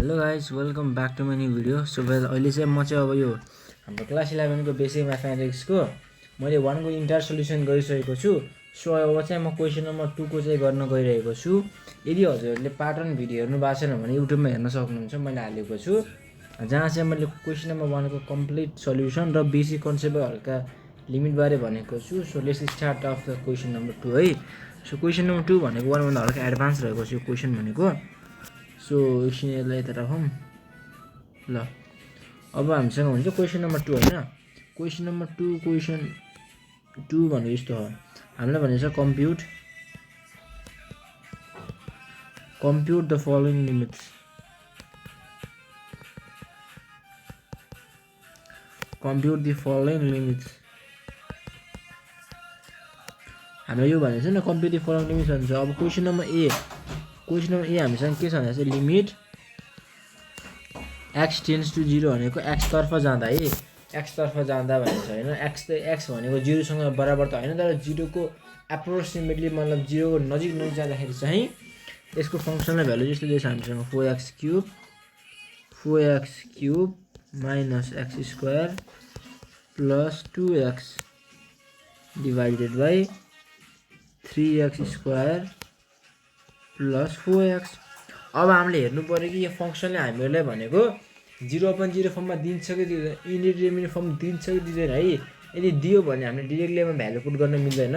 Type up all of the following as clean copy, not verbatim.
Hello guys welcome back to my new video. So अहिले चाहिँ म चाहिँ अब यो हाम्रो क्लास 11 को बेसिक म्याथमेटिक्सको मैले 1 को इन्टायर सोल्युसन गरिसकेको छु। सो अब चाहिँ म क्वेसन नम्बर 2 को चाहिँ गर्न गइरहेको छु। यदि हजुरहरूले पार्ट 1 भिडियो हेर्नु भएको छैन भने युट्युबमा हेर्न सक्नुहुन्छ, मैले हालेको छु, जहाँ चाहिँ मैले क्वेसन नम्बर 1 को कम्प्लिट सोल्युसन र बेसिक कन्सेप्ट हल्का लिमिटबारे भनेको छु। So let's start of the question number 2 है। सो क्वेसन नम्बर 2 भनेको 1 भन्दा हल्का एडभान्स रहेको छ यो क्वेसन भनेको। सो एकछिन यसलाई यता राखौँ ल। अब हामीसँग हुन्छ क्वेसन नम्बर 2 होइन। क्वेसन नम्बर 2 भनेको यस्तो हो, हामीलाई भनेको छ कम्प्युट the following limits. कम्प्युट the following limits हामीलाई यो भनेको छ नि, कम्प्युट द फलोइङ लिमिट्स भन्छ। अब क्वेसन नम्बर ए हामीसँग के छ भने चाहिँ लिमिट एक्स टेन्स टु 0 भनेको एक्स तर्फ जाँदा है, एक्स तर्फ जाँदा भनेको छ होइन। एक्स भनेको 0 सँग बराबर त होइन, तर 0 को एप्रोक्सिमेटली मतलब 0 को नजिक जाँदाखेरि चाहिँ यसको फङ्सनल भ्यालु जस्तो दिएछ हामीसँग 4x cube minus x square plus 2x divided by 3x square plus 4x। अब हामीले हेर्नु पऱ्यो कि यो फङ्सनले हामीहरूलाई भनेको 0/0 फर्ममा दिन्छ कि दिँदैन, इन्डिटरमिनेट फर्म दिन्छ कि दिँदैन है। यदि दियो भने हामीले डिरेक्टली यसमा भ्यालु पुट गर्न मिल्दैन,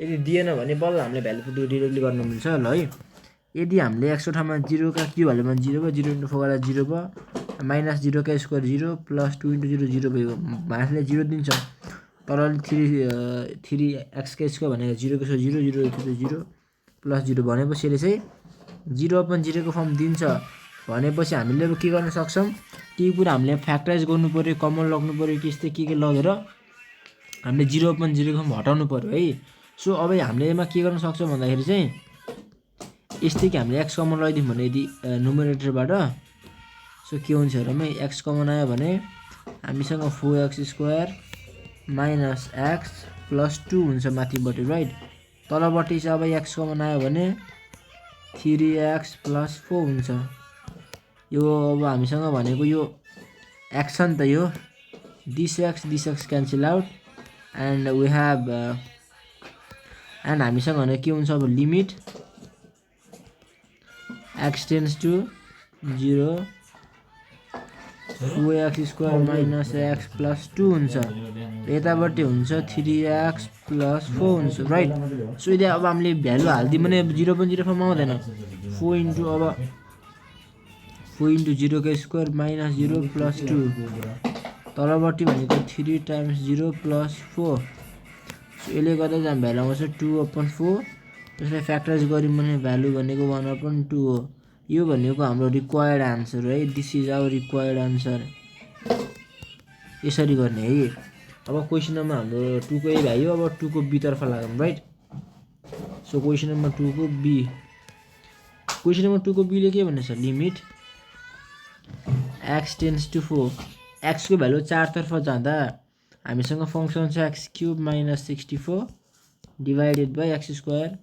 यदि दिएन भने बल्ल हामीले भ्यालु पुट डिरेक्टली गर्न मिल्छ ल है। यदि हामीले एक्सको ठाउँमा 0 का क्युब हाल्यो भने 0 भयो, 0 × 4 गर्दा 0 भयो, माइनस 0 का स्क्वायर 0 प्लस 2 × 0 0 भयो, माथि 0 दिन्छ। तर 3x का स्क्वायर भनेको 0 को 0 0 0 प्लस 0 भनेपछि यसले चाहिँ 0/0 को फर्म दिन्छ भनेपछि हामीले अब के गर्न सक्छौँ, केही कुरा हामीले फ्याक्टराइज गर्नु पऱ्यो, कमन लग्नु पऱ्यो, त्यस्तै के लगेर हामीले 0/0 को फर्म हटाउनु पऱ्यो है। सो अब हामीले यसमा के गर्न सक्छौँ भन्दाखेरि चाहिँ यस्तै कि हामीले एक्स कमन लगाइदिउँ भने यदि नुमेरेटरबाट, सो के हुन्छ हेरौँ है। एक्स कमन आयो भने हामीसँग 4x square minus x plus 2 हुन्छ माथिपट्टि राइट। तलपट्टि चाहिँ अब एक्स कमन आयो भने 3x प्लस 4 हुन्छ। यो अब हामीसँग भनेको यो एक्स छ नि त, यो this x cancel out and we have and हामीसँग भनेको के हुन्छ अब limit x tends to 0 4x square minus x plus 2 हुन्छ, यतापट्टि हुन्छ 3x प्लस 4 हुन्छ राइट। सो यदि अब हामीले भ्यालु हालिदियो भने 0/0 फर्म आउँदैन। 4 × 0 का स्क्वायर माइनस 0 प्लस 2, तलपट्टि भनेको 3 टाइम्स 0 प्लस 4। सो यसले गर्दा चाहिँ भ्यालु आउँछ 2/4। यसलाई फ्याक्टराइज गऱ्यौँ भने भ्यालु भनेको 1/2 हो। यो भनेको हाम्रो रिक्वायर्ड आन्सर है, this is our required answer. यसरी गर्ने है। अब क्वेसन नम्बर हाम्रो 2 को यही भयो। अब 2 को बी तर्फ लागौँ राइट। सो क्वेसन नम्बर 2 को बी, क्वेसन नम्बर 2 को बीले के भनेछ, limit x tends to 4, x को भ्यालु 4 तर्फ जाँदा हामीसँग फङ्सन छ x cube minus 64 divided by x square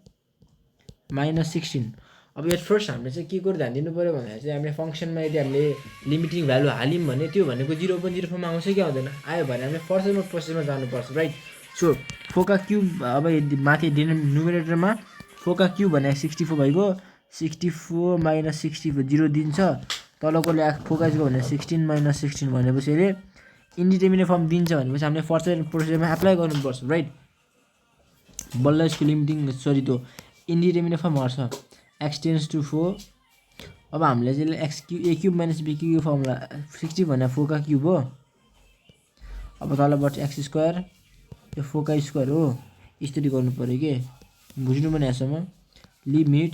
minus 16। अब एट फर्स्ट हामीले चाहिँ के कुरो ध्यान दिनु पऱ्यो भन्दाखेरि चाहिँ हामीले फङ्सनमा यदि हामीले लिमिटिङ भ्यालु हाल्यौँ भने त्यो भनेको 0/0 फर्ममा आउँछ कि आउँदैन, आयो भने हामीले फर्स्टमा प्रोसेसमा जानुपर्छ राइट। सो 4 का क्युब अब यदि माथि नुमेरेटरमा 4 का क्युब भने 64 भइगयो, 64 माइनस 64 0 दिन्छ, तलकोले 4 का स्क्वायर भने 16 माइनस 16 भनेपछि यसले इन्डिटरमिनेट फर्म दिन्छ भनेपछि हामीले फर्स्ट प्रोसेसमा एप्लाई गर्नुपर्छ राइट। बल्ल यसको लिमिटिङ त्यो इन्डिटरमिनेट फर्म हट्छ एक्स टेन्स टु 4। अब हामीले चाहिँ x cube a cube minus b cube formula 60 भने 4 का क्युब हो। अब तलपट्टि एक्स स्क्वायर यो 4 का स्क्वायर हो, यसरी गर्नु पऱ्यो कि बुझ्नु पनि यहाँसम्म। लिमिट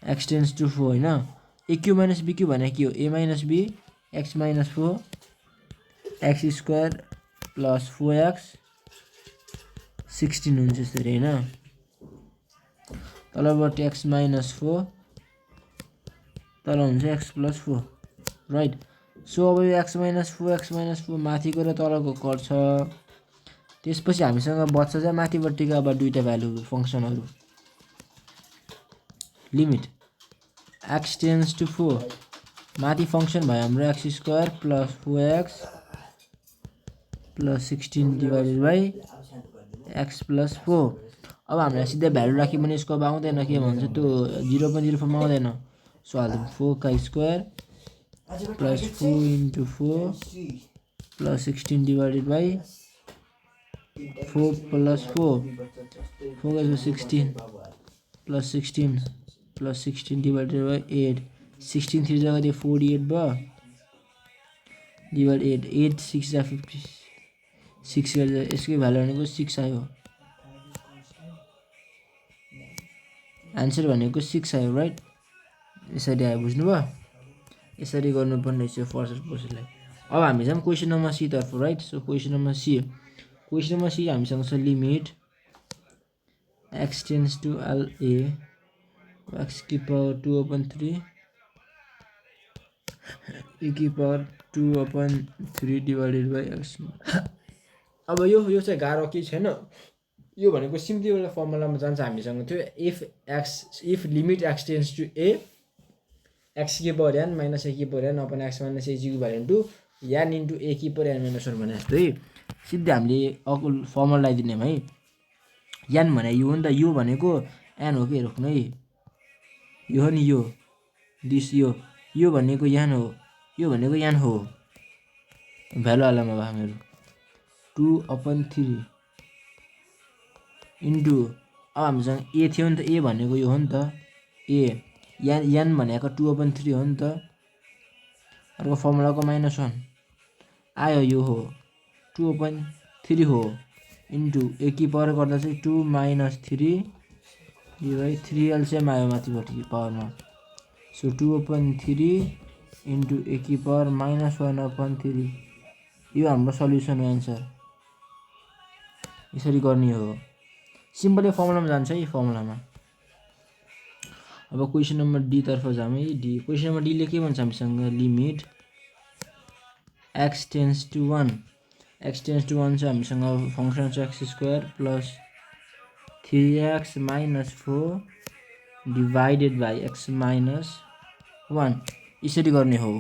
एक्स टेन्स टु 4 होइन, a cube minus b cube भने के हो, a minus b x minus 4 x square plus 4x 16 हुन्छ यसरी होइन। तलपट्टि एक्स माइनस 4 तल हुन्छ एक्स प्लस 4 राइट। सो अब यो एक्स माइनस 4 माथिको र तलको कट्छ, त्यसपछि हामीसँग बच्छ चाहिँ माथिपट्टिको अब दुईवटा भ्यालु फङ्सनहरू। लिमिट x टेन्स टु 4 माथि फंक्सन भयो हाम्रो x square plus 4x plus 16 divided by x plus 4 अब हामीलाई सिधै भ्यालु राख्यो भने यसको अब आउँदैन के भन्छ त्यो 0.04 मा आउँदैन सो हाल्दिउँ 4 का square plus 4 into 4 plus 16 divided by 4 plus 4 4 is 16 plus 16 plus 16 divided by 8 16 3 जगह दिए 48 भयो divide 8 8 6 जा 56 गरेर यसको भ्यालु भनेको 6 आयो आन्सर भनेको 6 आयो राइट यसरी आयो बुझ्नुभयो यसरी गर्नुपर्ने रहेछ फर्स्ट प्रोसेसलाई अब हामी जाम क्वेशन नम्बर सी तर्फ right so question number C हामीसँग छ limit x tends to l a x की पावर 2/3 e की पावर 2/3 डिवाइडेड बाइ x अब यो चाहिँ गाह्रो के छैन यो भनेको सिम्पली एउटा फर्मुलामा जान्छ हामीसँग थियो if limit x tends to a x की पावर n माइनस a की power n upon x minus a equal to n into a की पावर n माइनस 1 भने जस्तो है सिधै हामीले अकुल फर्मुला लगाइदिने है n भने यो हो नि त यो भनेको n हो के रोक्नु है यो हो नि यो दिस यो भनेको n हो यो भनेको n हो भ्यालु हालमा भयो मेरो 2/3 इन्टु अब हामीसँग a थियो नि त a भनेको यो हो नि त a n भनेको 2/3 हो नि त अर्को फर्मुलाको -1 आयो यो हो 2/3 हो इन्टु a की पावर गर्दा चाहिँ 2 - 3 डिवाइड 3 एलसिएम आयो माथिपट्टि पावरमा सो 2/3 इन्टु a की पावर -1/3 यो हाम्रो सल्युसन हो एन्सर यसरी गर्ने हो सिम्पली फर्मुलामा जान्छ है फर्मुलामा अब क्वेशन नम्बर डी तर्फ जाम है डी क्वेशन नम्बर डी ले के भन्छ हामीसँग limit x tends to 1 x tends to 1 छ हामीसँग फंक्सन छ x square plus 3x minus 4 divided by x minus 1 यसरी गर्ने हो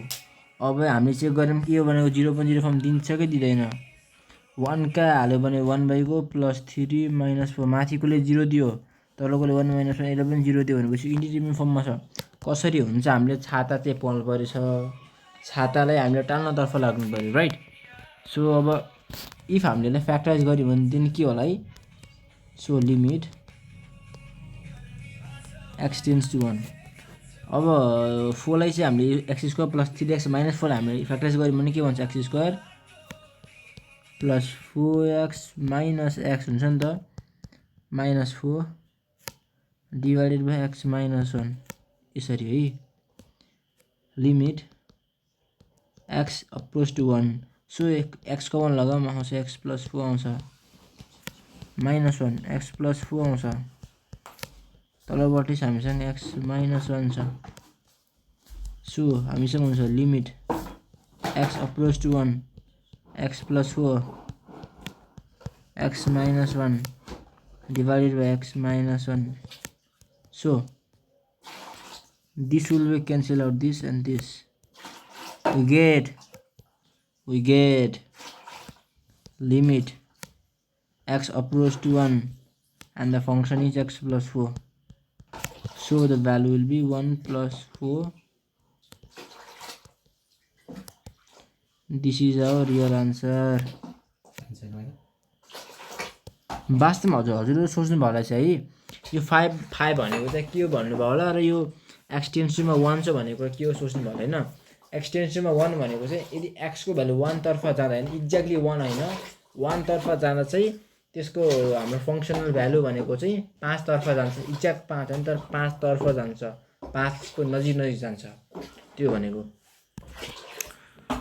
अब हामीले चेक गर्यौं के हो भनेको 0.0 फर्म दिन्छ कि दिदैन 1 का हाल्यो भने 1 बाइको प्लस 3 माइनस 4 माथिकोले 0 दियो तलकोले 1 माइनस 1 यसले पनि 0 दियो भनेपछि इन्टिजर फर्ममा छ कसरी हुन्छ हामीले छाता चाहिँ पल्नु पर्छ छातालाई हामीले टाल्नतर्फ लाग्नु पर्यो राइट सो अब इफ हामीले फ्याक्टराइज गर्यो भने चाहिँ के होला है so limit x tends to 1 अब 4 लाई चाहिँ हामीले x square plus 3x minus 4 हामीले फ्याक्टराइज गर्यो भने के भन्छ x square plus 4x minus x हुन्छ नि त minus 4 divided by x minus 1 यसरी है limit x approach to 1 so x को 1 लगाउँ आउँछ x प्लस 4 आउँछ माइनस 1 x प्लस 4 आउँछ तलपट्टि हामीसँग x माइनस 1 छ सो हामीसँग हुन्छ limit x approach to 1 x plus 4 x minus 1 divided by x minus 1 so this will be cancel out this and this we get limit x approach to 1 and the function is x plus 4 so the value will be 1 plus 4 this is our real answer वास्तवमा हजुरले सोच्नु भयो चाहिँ है यो 5 भनेको चाहिँ के हो भन्नुभयो होला र यो एक्सटेन्सनमा 1 छ भनेको के हो सोच्नु भयो हैन एक्सटेन्सनमा 1 भनेको चाहिँ यदि x को भ्यालु 1 तर्फ जाँदा हैन एक्ज्याक्टली 1 हैन 1 तर्फ जाँदा चाहिँ त्यसको हाम्रो फंक्सनल भ्यालु भनेको चाहिँ 5 तर्फ जान्छ एक्ज्याक्ट 5 हैन तर 5 तर्फ जान्छ 5 को नजिक जान्छ त्यो भनेको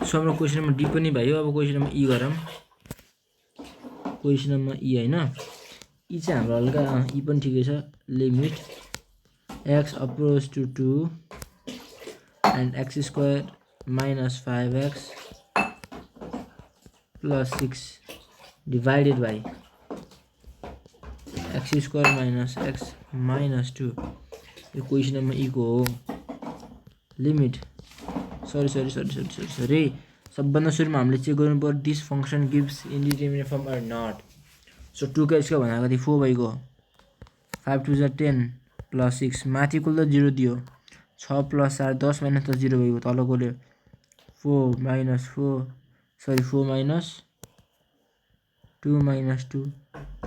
सो हाम्रो क्वेशन नम्बर डी पनि भयो अब क्वेशन नम्बर ई गरौँ क्वेशन नम्बर ई हैन ई चाहिँ हाम्रो हल्का ई पनि ठिकै छ limit x approach to 2 and x square minus 5x plus 6 divided by x square minus x minus 2 यो क्वेशन नम्बर ई को हो लिमिट सरी सबभन्दा सुरुमा हामीले चेक गर्नु पर्यो this function gives indeterminate form or not. So 2 का स्क्वायर भनेको कति 4 भइगयो 5 2 = 10 प्लस 6 माथिको त 0 दियो 6 प्लस 4 10 माइनस 10 0 भइगयो तलकोले 4 माइनस 2 माइनस 2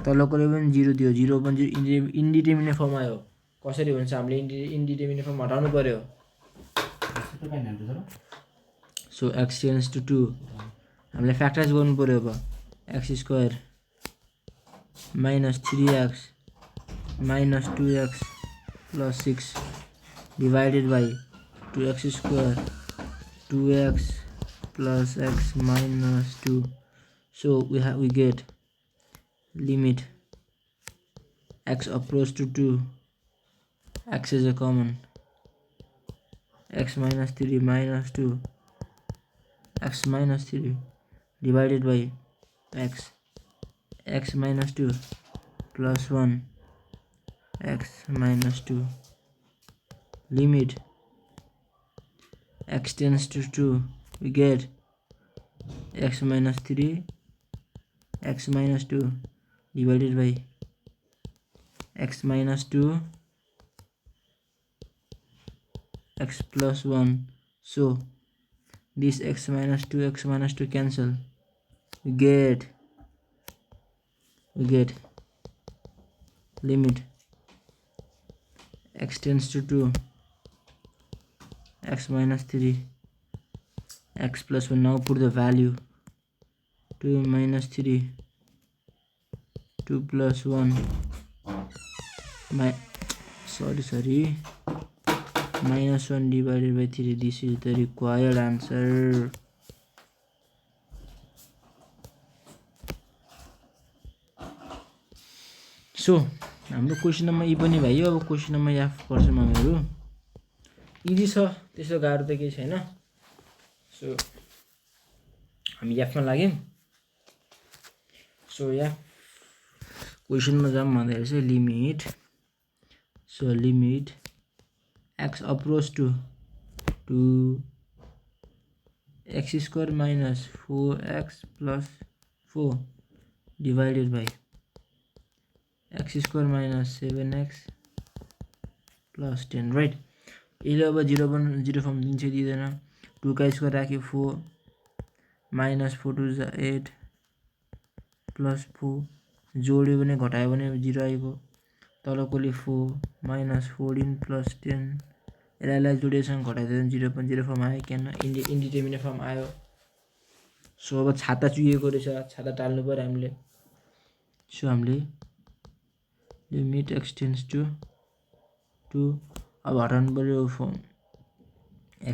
तलकोले पनि 0 दियो 0 पनि 0 इन्डिटर्मिनेट फर्म आयो। कसरी हुन्छ हामीले इन्डिटर्मिनेट फर्म हटाउनु पर्यो। सो x टेन्ड्स टु 2 हामीले फ्याक्टराइज गर्नु पर्यो। अब x² minus 3x minus 2x plus 6 divided by 2x² 2x plus x minus 2. So we get limit x approach to 2, x is a common, x minus 3 minus 2, x minus 3 divided by x minus 2 plus 1, x minus 2, limit x tends to 2, we get x minus 3 x minus 2 divided by x minus 2 x plus 1. So this x minus 2 cancel, we get limit x tends to 2 x minus 3 x plus 1. Now put the value 2 minus 3 2 plus 1 minus 1 divided by 3. This is the required answer. So हाम्रो question number ई पनि भयो। अब question number F गर्छौँ हामीहरू। Easy छ, त्यस्तो गाह्रो त केही छैन। सो हामी एफमा लाग्यौँ। सो एफ क्वेसनमा जाऊँ भन्दाखेरि चाहिँ limit x approach to x² minus 4x plus 4 divided by x² minus 7x plus 10, right? यसले अब 0 फर्म दिन्छ दिँदैन। 2 का स्क्वायर राख्यो 4 minus 4 2 = 8 plus 4 जोड्यो भने घटायो भने 0 आइगयो। तलकोले 4 minus 14 plus 10 यसलाई जोडेसँग घटाइदियो भने 0 फर्म आयो। किन इन्डिटर्मिनेट फर्म आयो। सो अब छाता चुहिएको रहेछ, छाता टाल्नु पर्यो हामीले। सो हामीले लिमिट x टेन्ड्स टु 2 अब हटाउनु पर्यो form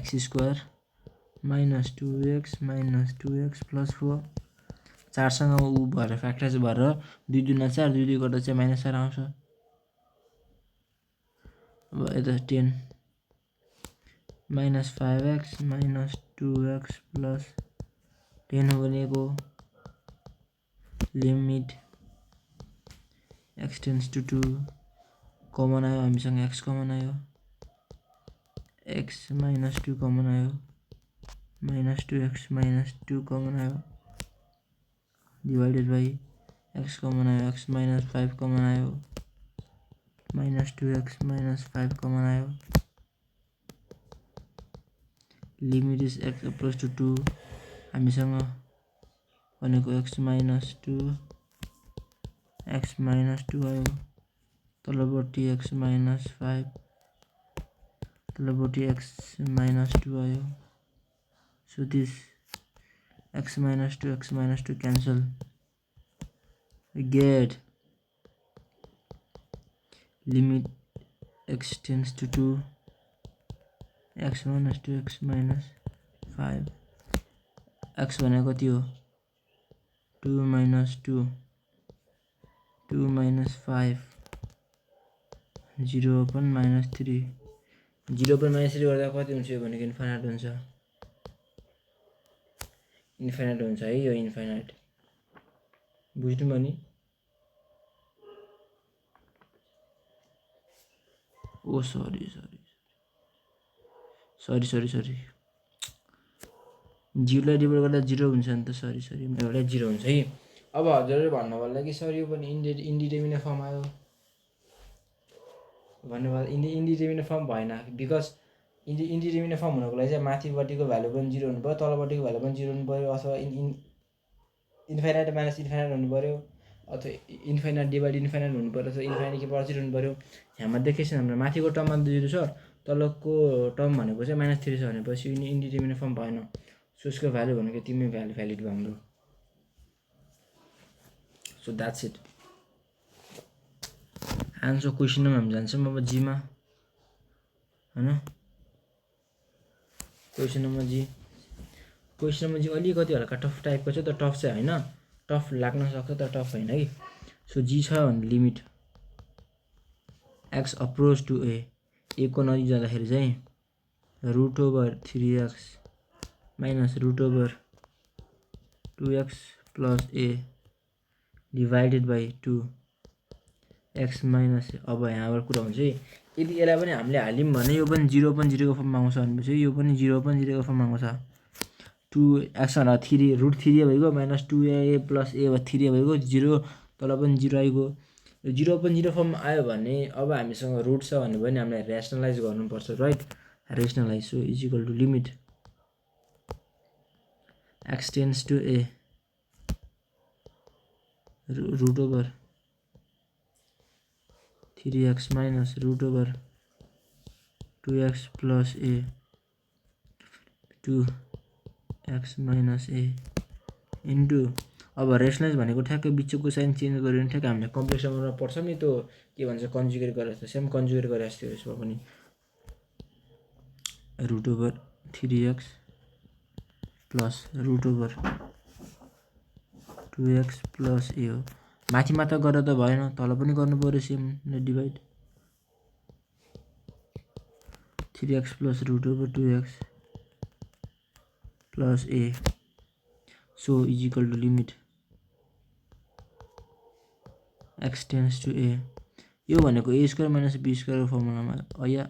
x² minus 2x minus 2x plus 4 4 सँग उ भएर फ्याक्टराइज भएर 2 2 = 4 2 2 गर्दा चाहिँ -4 आउँछ। अब यता 10 minus 5x minus 2x plus 10 हो भनेको limit x tends to 2 common आयो, हामीसँग x कमन आयो, x minus 2 कमन आयो, minus 2x minus 2 कमन आयो डिवाइडेड बाई x कमन आयो, x minus 5 कमन आयो, minus 2x minus 5 कमन आयो। Limit is x approach to 2 हामीसँग भनेको x minus 2 आयो, तलपट्टि x minus 5 तलपट्टि x minus 2 आयो। So this x minus 2 cancel, we get limit x tends to 2 x minus 2 x minus 5 x भनेको कति हो 2 minus 2 2 minus 5 0 upon minus 3 0 upon minus 3 गर्दा कति हुन्छ भनेको इन्फाइनाइट हुन्छ है। यो इन्फाइनाइट बुझ्नु भयो नि। ओ सरी सरी 0 लाई डिभाइड गर्दा 0 हुन्छ नि त सरी एउटै 0 हुन्छ है। अब हजुरले भन्नुभयो कि सर यो पनि इन्डिटरमिनेट फर्म आयो भन्नुभयो। इन्डिटरमिनेट फर्म भएन बिकज इन्डिटरमिनेट फर्म हुनको लागि चाहिँ माथिपट्टिको भ्यालु पनि 0 हुनु पऱ्यो, तलपट्टिको भ्यालु पनि 0 हुनु पऱ्यो, अथवा इन्फाइनाइट माइनस इन्फाइनाइट हुनु पऱ्यो, अथवा इन्फाइनाइट डिभाइड इन्फाइनाइट हुनु पऱ्यो, अथवा इन्फाइनाइट के पोजिटिभ हुनु पऱ्यो। यहाँमा देखेछ हाम्रो माथिको टर्ममा 0 छ, तलको टर्म भनेको चाहिँ -3 छ भनेपछि इन्डिटरमिनेट फर्म भएन। सो यसको भ्यालु भनेको तिमी भ्यालुड भयो हाम्रो। So that's it answer. Question number हामी जान्छौँ अब जीमा हैन। क्वेसन नम्बर जी अलिकति हल्का टफ टाइपको छ, तर टफ चाहिँ होइन, टफ लाग्न सक्छ तर टफ होइन है। सो जी छ भने limit x approach to a को नजिक जाँदाखेरि चाहिँ √3x minus √2x plus a divided by 2x minus a. अब यहाँबाट कुरा हुन्छ है, यदि यसलाई पनि हामीले हाल्यौँ भने यो पनि 0 पनि 0 को फर्ममा आउँछ भनेपछि यो पनि 0 पनि 0 को फर्ममा आउँछ। 2x भन्दा 3 √3 भइगयो माइनस 2a प्लस ए भयो 3 भइगयो 0, तल पनि 0 आइगयो। यो 0 पनि 0 फर्ममा आयो भने अब हामीसँग रुट छ भने पनि हामीले ऱ्यासनलाइज गर्नुपर्छ, right. Rationalize so is equal to limit x tends to a √3x minus √2x plus a 2x minus a into. अब रेसनलाइज भनेको ठ्याक्कै बिचको साइन चेन्ज गऱ्यो भने ठ्याक्कै हामीले कम्प्लेक्स नम्बरमा पर्छ नि, त्यो के भन्छ कन्जुगेट गरेर जस्तो, सेम कन्जुगेट गरेर जस्तो यसमा पनि √3x प्लस √2x प्लस ए हो। माथि मात्र गरेर त भएन, तल पनि गर्नु पऱ्यो same divide 3x plus √2x plus a. So is equal to limit x tends to a. यो भनेको ए स्क्वायर माइनस बी स्क्वायरको फर्मुलामा या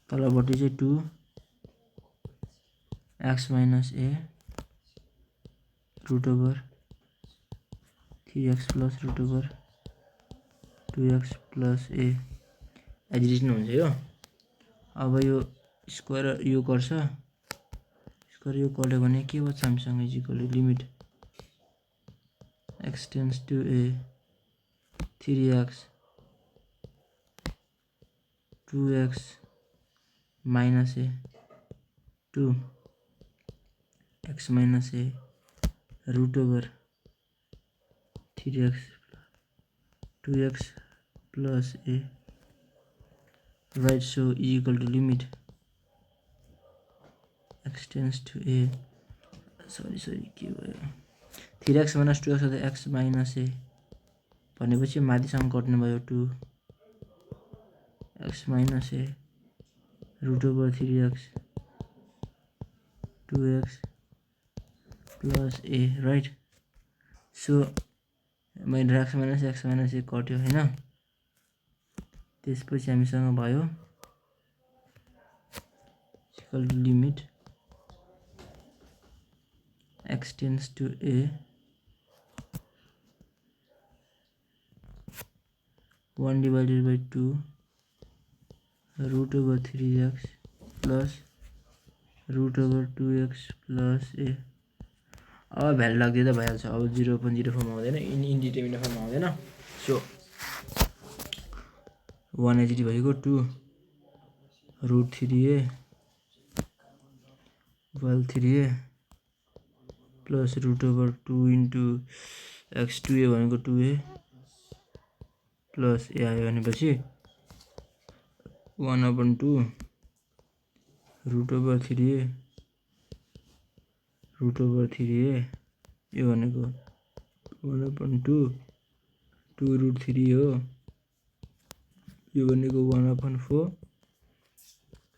तलपट्टि चाहिँ 2x minus a √3x plus √2x plus a एजिट हुन्छ यो। अब यो स्क्वायर यो गर्छ, स्क्वायर यो गर्यो भने के बच्छ हामीसँग is equal to limit x tends to a 3x 2x minus a 2x minus a √3x 2x plus a, right. So is equal to limit x tends to a sorry के भयो 3x minus 2x अथवा x minus ए भनेपछि माथिसँग कट्नु भयो 2x minus a √3x 2x plus a, right. So मैले x minus a कट्यो होइन। त्यसपछि हामीसँग भयो equal to limit x tends to a 1 divided by 2 √3x plus √2x plus a. अब भ्यालु लाग्दै त भइहाल्छ, अब 0 पनि 0 फर्म आउँदैन, इन्डिटरमिनेट फर्म आउँदैन। सो 180 भइगयो 2 √3a 3a plus √2 into x 2a भनेको 2a प्लस ए आयो भनेपछि 1/2 √3a यो भनेको 1/2 2√3 हो, यो भनेको 1/4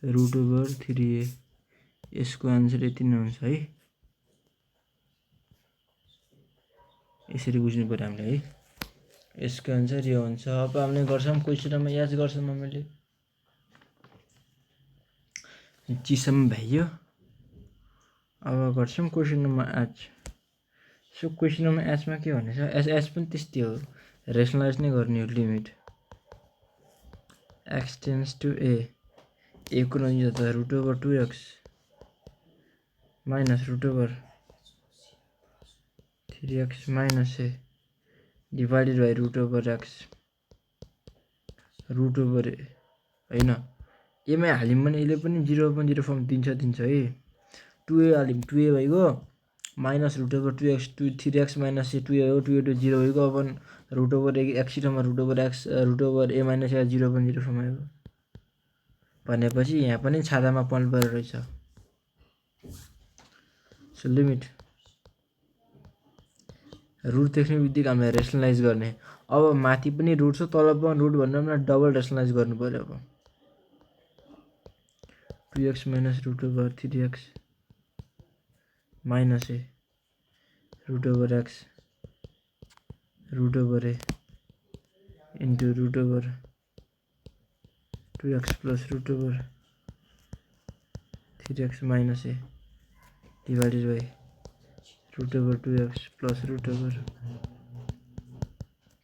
√3a। यसको आन्सर यति नै हुन्छ है, यसरी बुझ्नु पर्यो हामीले है। यसको आन्सर यो हुन्छ। अब हामीले गर्छौँ क्वेसन नम्बर याद गर्छौँ हामीले जीसम्म भ्याइयो। अब गर्छौँ question number 8। So question number 8 मा के भनेछ, एस पनि त्यस्तै हो, रेसनलाइज नै गर्ने हो। Limit x tends to a को नजिक जाँदा root over 2x minus root over 3x minus a divided by root over x root over a होइन। एमा हाल्यौँ भने यसले पनि 0.0 फर्म दिन्छ है। 2a हाल्यौँ 2a भइगयो minus root over 2x 3x minus a 2a हो 2a टु 0 भइगयो। अपन रुट ओभर एक्स ठाउँमा root over x root over a minus a 0.0 form आयो भनेपछि यहाँ पनि छातामा पल्ट परेर रहेछ। सो लिमिट रुट देख्ने बित्तिकै हामीले रेसनलाइज गर्ने। अब माथि पनि रुट छ तल पनि रुट भन्दा पनि डबल रेसनलाइज गर्नु पर्यो। अब 2x minus root over 3x minus a root over x root over a into root over 2x plus root over 3x minus a divided by root over 2x plus root over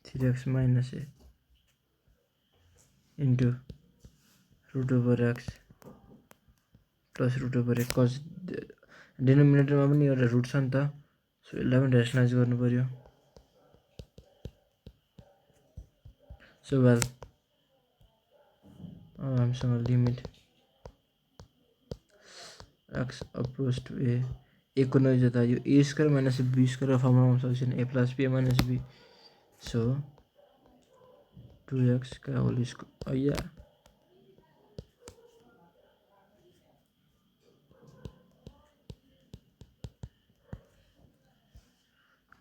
3x minus a into root over x plus root over a. Cause डिनोमिनेटरमा पनि एउटा root छ नि त, so यसलाई पनि rationalise गर्नु पर्यो। सो वेल अब हामीसँग limit x approach to a को नजिक जाँदा यो a square minus b square formula आउन सक्छ a plus b minus b. So 2x का होल स्क्वायर या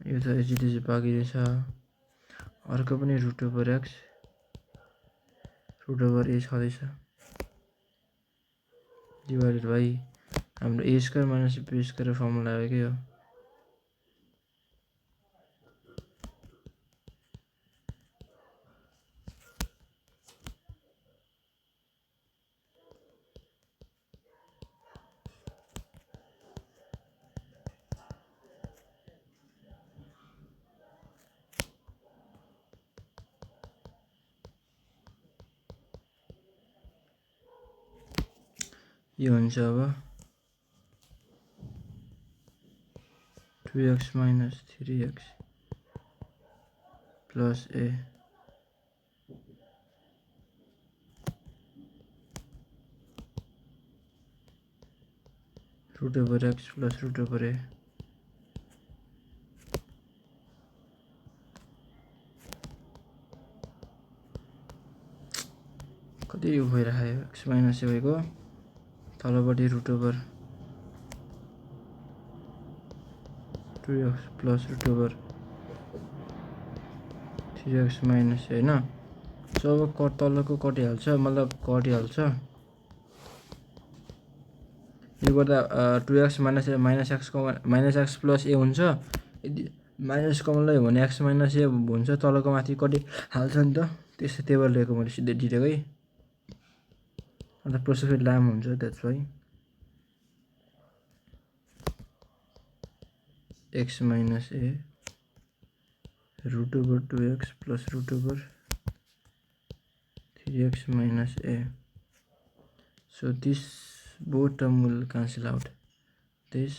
यो त एचडिसी बाँकी रहेछ। अर्को पनि root over x root over a छँदैछ डिभाइडेड बाई हाम्रो a square minus b square formula आएकै हो। यो हुन्छ अब 2x minus 3x plus a root over x plus root over a. कति भइरहेको एक्स माइनस ए भएको तलपट्टि root over 2x plus root over 3x minus होइन। सो अब तलको कटिहाल्छ, मतलब कटिहाल्छ। यो गर्दा 2x माइनस एक्स प्लस ए हुन्छ। यदि माइनस कमन लाग्यो भने एक्स माइनस ए हुन्छ, तलको माथि कटिहाल्छ नि त। त्यही भएर लिएको मैले सिधै डिरेक्टै, अन्त प्रोसेस फेरि लामो हुन्छ। That's why x minus a root over 2x plus root over 3x minus a. So this both term will cancel out. This.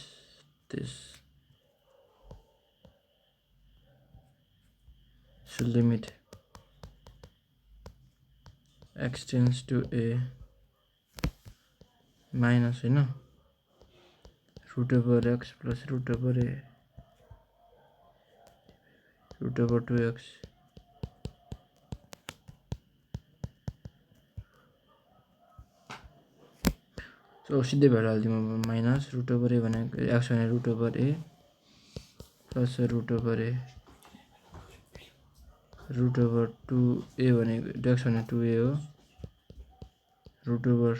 So limit x tends to a minus root over x plus root over a root over 2x so सिधै भएर हाल्दिउँ अब minus root over ए भनेको x भने root over a plus root over a root over 2a भनेको x भने 2a हो root over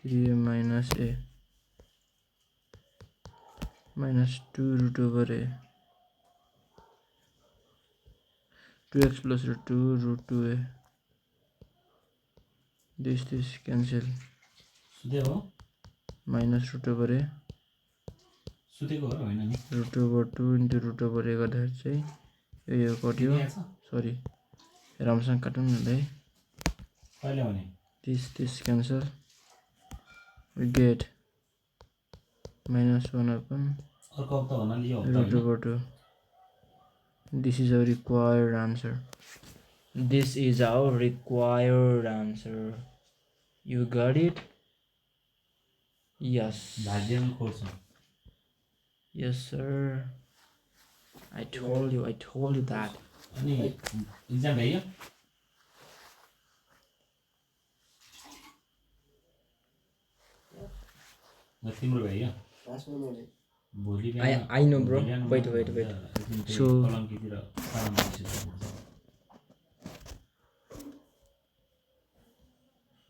3a minus a minus 2 root over a 2x plus root 2 root 2a. This cancel. Minus root over a root over 2 into root over a गर्दाखेरि चाहिँ यो कट्यो. Sorry राम्रोसँग काटौँ न है. This cancel. We get minus 1 upon root over 2. This is our required answer. This is our required answer. You got it? Yes. Yes, sir. I told you that. Exam भयो तिम्रो भयो I know, bro. Wait. So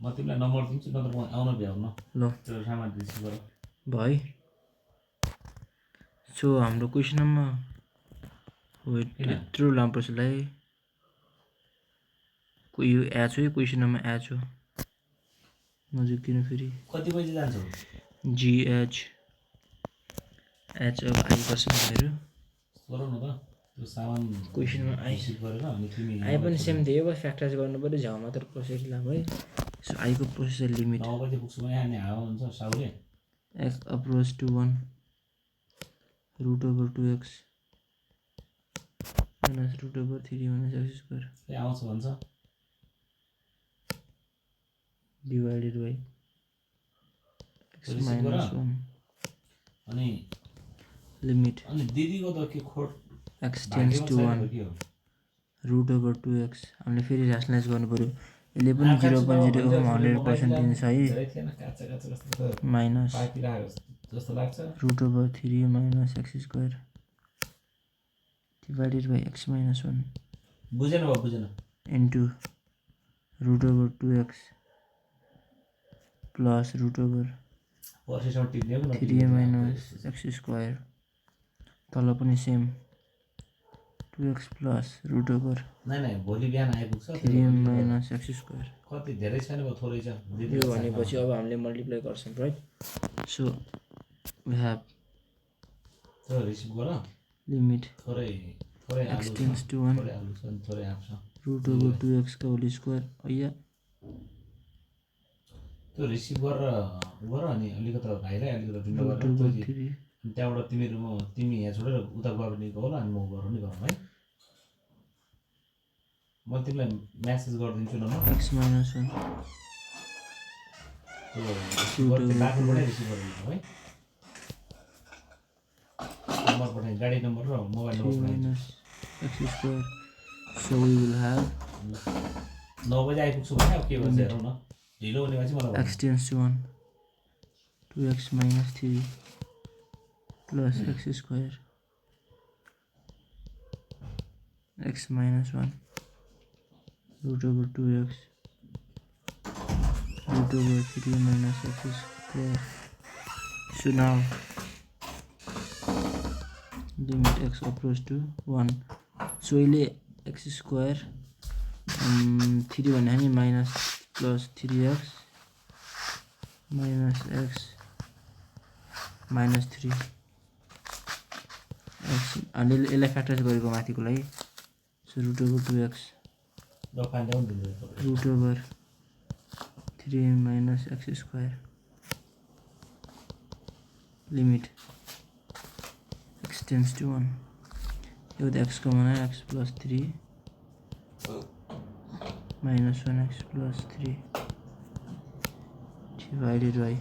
म तिमीलाई number दिन्छु नत्र म आउन भ्याउन ल त्यो सामान रिसिभ गर भाइ. सो हाम्रो क्वेसनमा वेट यत्रो लामो प्रोसेस लाई यो एच हो क्वेसनमा एच हो नजिक किन फेरि कति बजे जान्छौ जीएच एच अब आई पर्सन हेरु गरौ न त त्यो सामान क्वेसनमा आई रिसिभ गरेर अनि तिमी आई पनि सेम दियो बस फ्याक्टराइज गर्नु पर्यो झ्याउ मात्र प्रोसेस लामो है. सो आई को प्रोसेसर लिमिट 9 बजे पुग्छु म यहाँ नि हावा हुन्छ साउले x approach to 1 root over 2x minus root over 3 minus x square ए आउँछ भन्छ divided by x minus 1 अनि limit अनि दिदीको त के खोट x tends to 1 root over 2x हामीले फेरि र्यासनलाइज गर्नु पर्यो. यसले पनि 0.0 100% दिन्छ है. Minus root over 3 minus x square divided by x minus 1 बुझेन into root over 2x plus root over 3 minus x square. तल पनि same 2x plus root over नहीं भोलि बिहान आइपुग्छ 3 minus x square. कति धेरै छैन भयो थोरै छ यो भनेपछि अब हामीले मल्टिप्लाई गर्छौं राइट. सो we have त्यो रिसिभ गर limit थोरै x tends to 1 थोरै आउँछ root over 2x का whole square अయ్యా त्यो रिसिभ गर अनि अलिकति भाइलाई अलिकति डिनो root गरेर over त्यो 3 त्यहाँबाट तिमी यहाँ छोडेर उता गर्ने होला अनि म गरौँ नि गरौँ है म तिमीलाई मेसेज गरिदिन्छु न x minus 1 त्यो बाटोबाटै रिसिभ गरिदिन्छु है नम्बर पठाइ गाडी नम्बर र mobile number minus x square. So we will have 9 बजे आइपुग्छु भने अब के भन्छ हेरौँ न ढिलो हुने भएपछि मलाई x tends to 1 2x minus 3 plus x square x minus 1 root over 2x root over 3 minus x square. So now limit x approach to 1. So ile x square 3 भन्ने हामी minus plus 3x minus x minus 3 x अनि यसलाई factorise गरेको माथिको लागि. So root over 2x root over 3 minus x square limit x tends to 1 यो त x common है x plus 3 minus 1x plus 3 divided by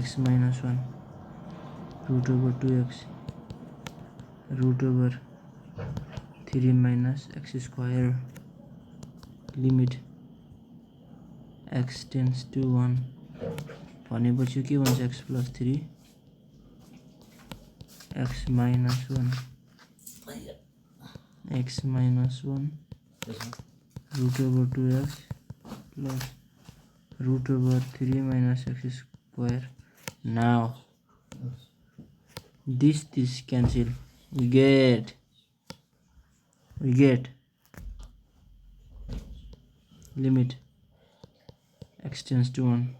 x minus 1 root over 2x root over 3 minus x square limit x tends to 1 भनेपछि के भन्छ x plus 3 x minus 1 x minus 1 root over 2x plus root over 3 minus x square. Now this cancel, we get limit x tends to 1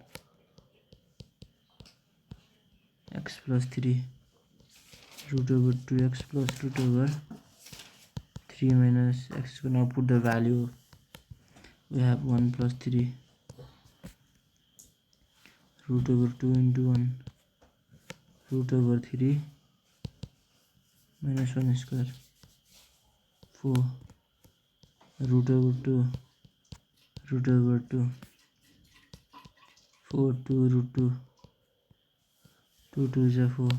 x plus 3 root over 2x plus root over 3 minus x. Now put the value. We have 1 plus 3 root over 2 into 1 root over 3 minus 1 square 4 root over 2 root over 2 4 2 root 2 2 2 is a 4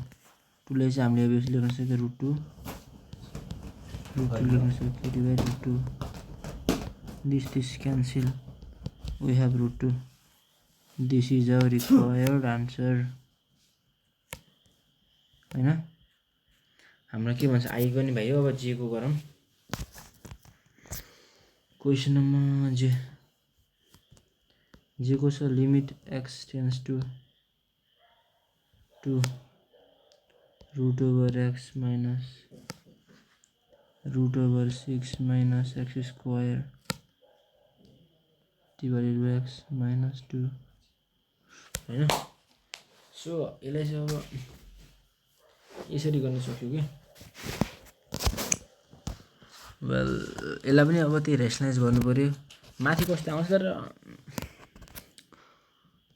2 लाई चाहिँ हामीले अब यसो लेख्न सक्छौँ root 2 लेख्न सक्छौँ divide root 2 this cancel, we have root 2. This is our required answer. हैन हाम्रो के भन्छ आइको नि भाइ हो। अब जे को गरौँ। क्वेशन नम्बर जे को छ limit x tends to 2 root over x minus root over 6 minus x square divided by x minus 2 हैन। सो यसलाई चाहिँ अब यसरी गर्न सक्यो के। वेल यसलाई पनि अब त्यही रेसनलाइज गर्नु पर्यो। माथि कस्तो आउँछ तर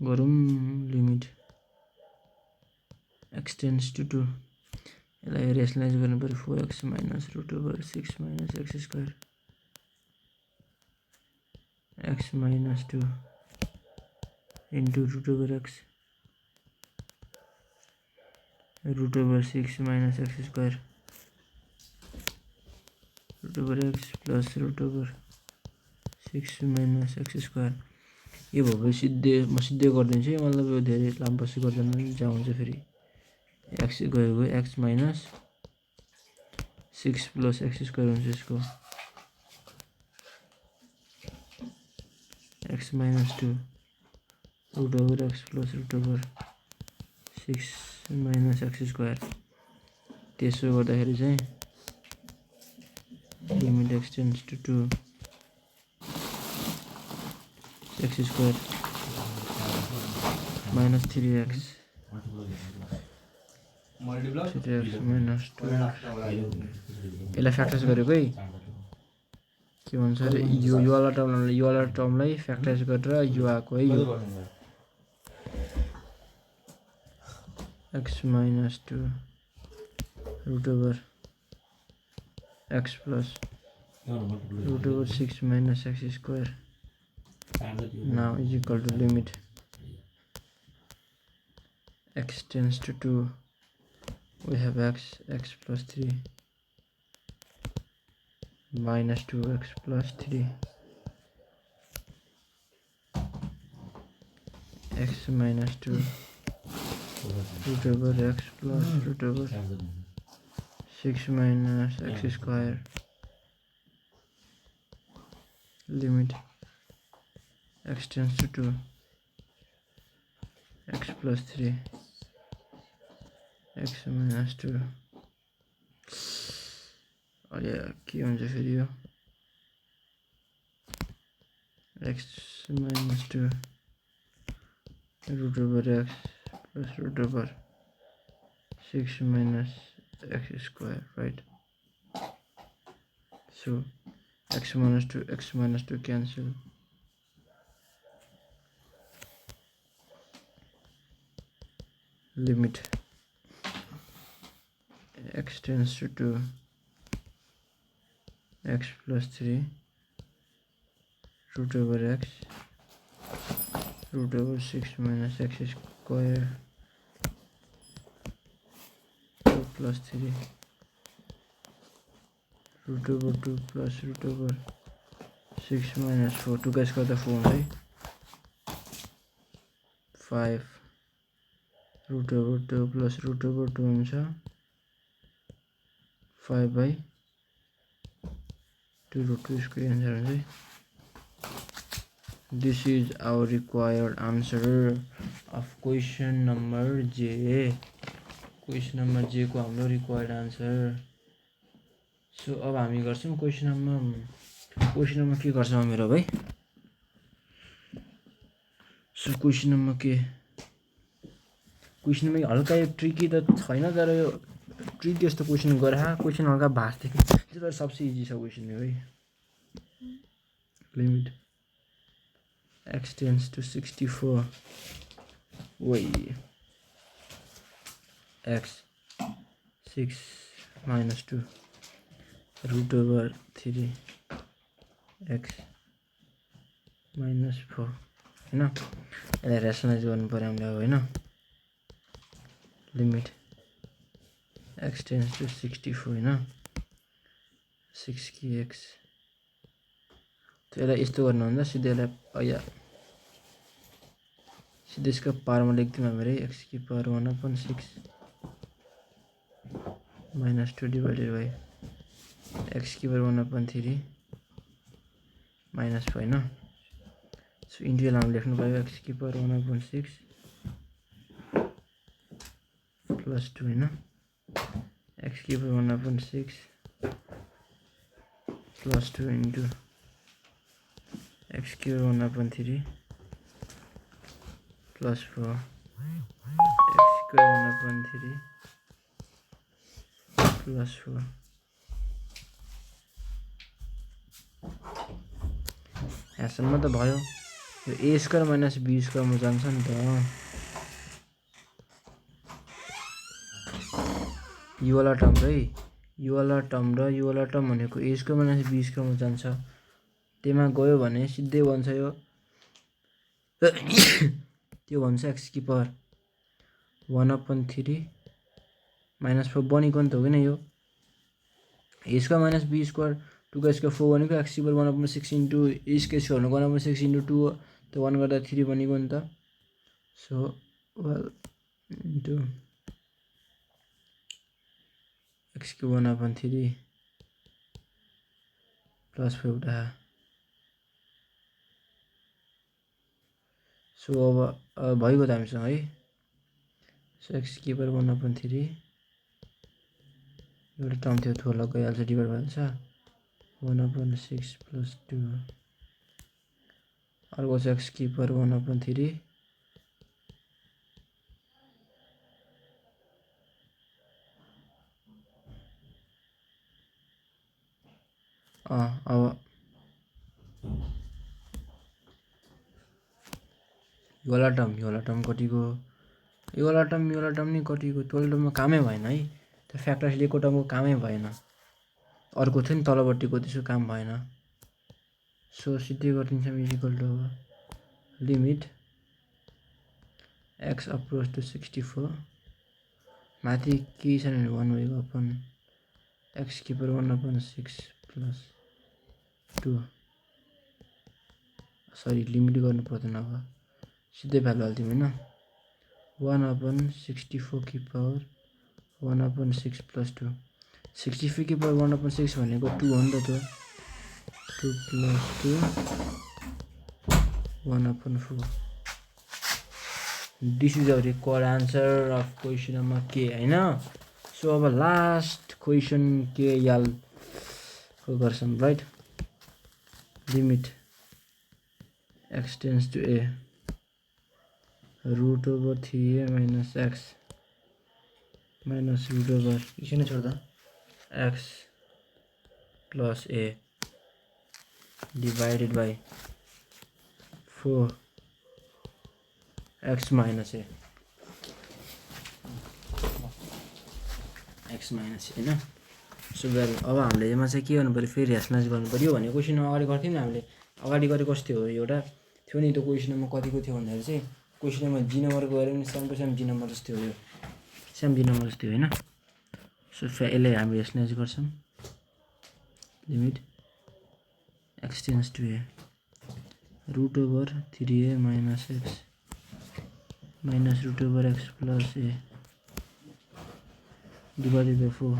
गरौँ लिमिट x tends to 2 यसलाई रेसनलाइज गर्नु पर्यो 4x minus root over 6 minus x square x minus 2 into root over x root over 6 minus x square root over x plus root over 6 minus x square। यो भयो म सिधै गरिदिन्छु है, मतलब यो धेरै लामो बसी गर्दैन जहाँ हुन्छ फेरि x गयो x minus 6 plus x square हुन्छ यसको x minus 2 root over x plus root over 6 minus x square। त्यसो गर्दाखेरि चाहिँ limit x tends to 2 x square minus 3x 3x minus 2 यसलाई फ्याक्टराइज गरेको है के भन्छ अरे यो वाला टर्मलाई फ्याक्टराइज गरेर यो आएको है यो x minus 2 root over x plus root over 6 minus x square now is equal to limit x tends to 2 we have x plus 3 minus 2x plus 3 x minus 2 root over x plus root over 6 minus x square limit x tends to 2 x plus 3 x minus 2 अरे के हुन्छ फेरि यो x minus 2 root over x plus root over 6 minus x square, right? So x minus 2 cancel. Limit x tends to 2 x plus 3 root over x root over 6 minus x square 2 plus 3 root over 2 plus root over 6 minus 4 2 guys got the phone right 5 root over 2 plus root over 2 हुन्छ 5 by 2 root 2 square answer हुन्छ। This is our required answer of question number J. Question number जे को हाम्रो required answer. So अब हामी गर्छौँ question number के गर्छौँ मेरो भाइ। सो क्वेसन नम्बर हल्का यो ट्रिकी त छैन, तर यो ट्रिकी जस्तो क्वेसन गरे क्वेसन हल्का भास्ट थियो कि तर सबसे इजी छ क्वेसन यो भाइ। लिमिट x टेन्स टु 64 वही x 6 - 2 √3 x - 4 हैन। यसलाई रेसनलाइज गर्नु पर्यो हामीले अब हैन। लिमिट x टेन्स टु 64 हैन 6 की x। त्यसलाई यस्तो गर्नुभन्दा सिधै यसलाई सिधै यसको पावरमा लेख्दिउँ हामीले x की पावर 1/6 - 2 डिवाइडेड बाई x की पावर 1/3 - 4 हैन। सो इन्टु यसलाई हामीले लेख्नु पर्यो x की पावर 1/6 प्लस 2 हैन x की पावर 1/6 प्लस 2 इन्टु x की पावर 1/3 प्लस 4 x की पावर 1/3 प्लस 4। यहाँसम्म त भयो। यो a स्क्वायर माइनस b स्क्वायरमा जान्छ नि त। यो वाला टर्म र यो वाला टर्म भनेको a स्क्वायर माइनस b स्क्वायरमा जान्छ। त्यसमा गयो भने सिधै बन्छ यो त्यो भन्छ x की पावर 1/3 - 4 बनेको नि त हो किन यो a square minus b square 2 का स्क्वायर 4 बनेको x की power 1/6 into a square square भनेको 1/6 इन्टु 2 हो त्यो 1 गर्दा 3 बनेको नि त। सो वेल इन्टु x की 1/3 प्लस 4 एउटा। सो अब भइगयो त हामीसँग है। सो x की पावर 1/3 एउटा टर्म थियो त्यो अलग गइहाल्छ डिभाइड भइहाल्छ 1/6 प्लस 2 अर्को छ x की पावर 1/3 अब यो वाला टर्म कतिको यो वाला टर्म नि कतिको त्यो वाला टर्ममा कामै भएन है। त्यो फ्याक्टर्सले एको टर्मको कामै भएन। अर्को थियो नि तलपट्टिको त्यसको काम भएन। सो सिधै गरिदिन्छौँ इक्वल टु अब लिमिट x अप्रोच टु 64 माथि केही छैन भने 1 भएको अपन x की पावर 1/6 प्लस 2 सरी लिमिट गर्नु पर्दैन अब सिधै भ्यालु हाल्दिउँ हैन 1/64 की पावर 1/6 प्लस 2 64 की पावर 1/6 भनेको 2 हो नि त त्यो 2 plus 2 1/4। This is a required answer of question number के हैन। सो अब लास्ट क्वेसन के याल को गर्छौँ right. Limit x tends to a √3a - x minus √, इसे नै छोड्दा x plus a divided by 4 x minus a हैन। सो वेल अब हामीले यसमा चाहिँ के गर्नु पर्यो फेरि रेसनलाइज गर्नु पर्यो भने क्वेसन अगाडि गर्थ्यौँ नि हामीले अगाडि गरेको कस्तो थियो एउटा थियो नि त्यो क्वेसन नम्बर कतिको थियो भन्दाखेरि चाहिँ क्वेसन नम्बर जी नम्बरको गऱ्यो भने सेम जी नम्बर जस्तो हो यो सेम जी नम्बर जस्तो हैन। सो यसलाई हामी रेसनलाइज गर्छौँ limit x tends to a √3a minus x minus √x plus a divided by 4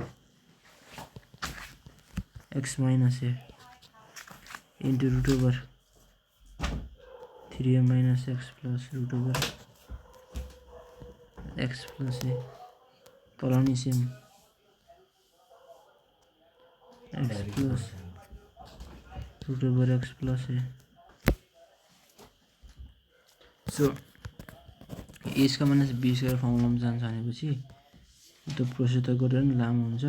x minus a into √3a minus x plus √x plus a तल नि same x plus root over x plus a सो यसका minus b square फर्मुलामा जान्छ भनेपछि त्यो process त गरेर नि लामो हुन्छ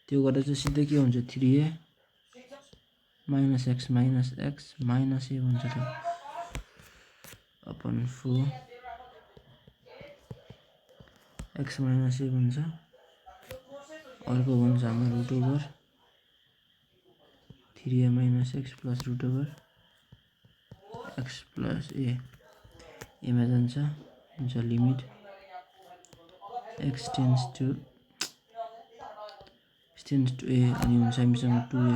त्यो गर्दा चाहिँ सिधै के हुन्छ 3a minus x minus a हुन्छ त अपन 4 x माइनस a हुन्छ अर्को हुन्छ हाम्रो root over 3a minus x plus root over x plus a मा जान्छ हुन्छ limit x tends to a अनि हुन्छ हामीसँग 2a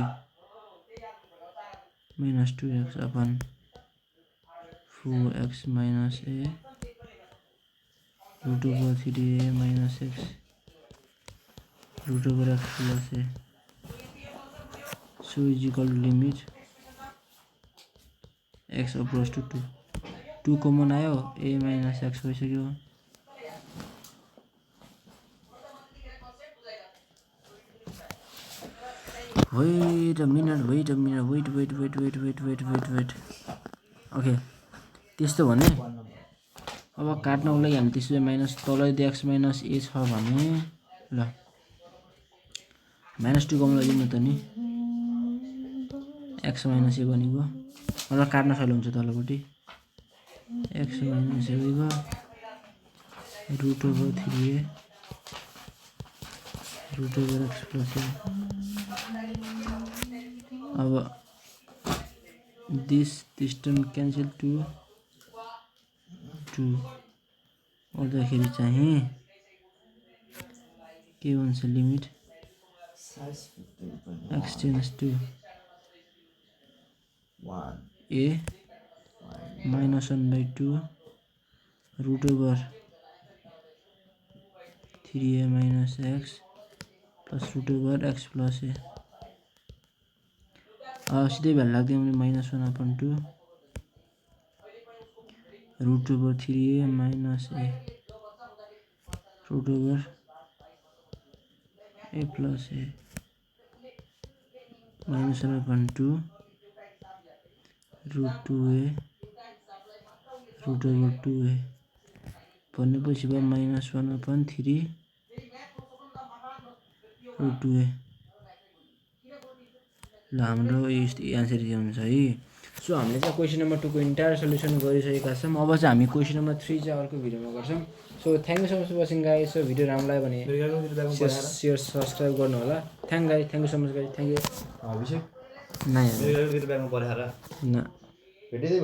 minus 2x upon 4x minus a root over 3a minus x root over x plus a so is equal to limit x approach to 2 common आयो a minus x भइसक्यो wait a minute wait okay त्यस्तो भने अब काट्नको लागि हामी त्यसले minus तलै x minus a छ भने ल माइनस 2 कमन लिनु त नि x माइनस a बनेको र काट्न सजिलो हुन्छ तलपट्टि x माइनस a गयो root over 3a root over x plus a अब this term cancel to 2 गर्दाखेरि चाहिँ के हुन्छ limit x tends to a minus 1/2 root over 3a minus x plus root over x plus a सीधै value लाग्दैन -1/2 root over 3a minus a root over a plus a -1/2 root 2a root over 2a भनेपछि भयो -1/3 root 2a ल हाम्रो answer के हुन्छ है so हामीले चाहिँ क्वेसन नम्बर 2 को इन्टायर सल्युसन गरिसकेका छौँ अब चाहिँ हामी क्वेसन नम्बर 3 चाहिँ अर्को भिडियोमा गर्छौँ so thank you so much watching guys so video राम्रो लाग्यो भने सेयर सब्स्क्राइब गर्नु होला thank you so much guys thank you Abhishek नहीं मेरो ब्यागमा परेर ना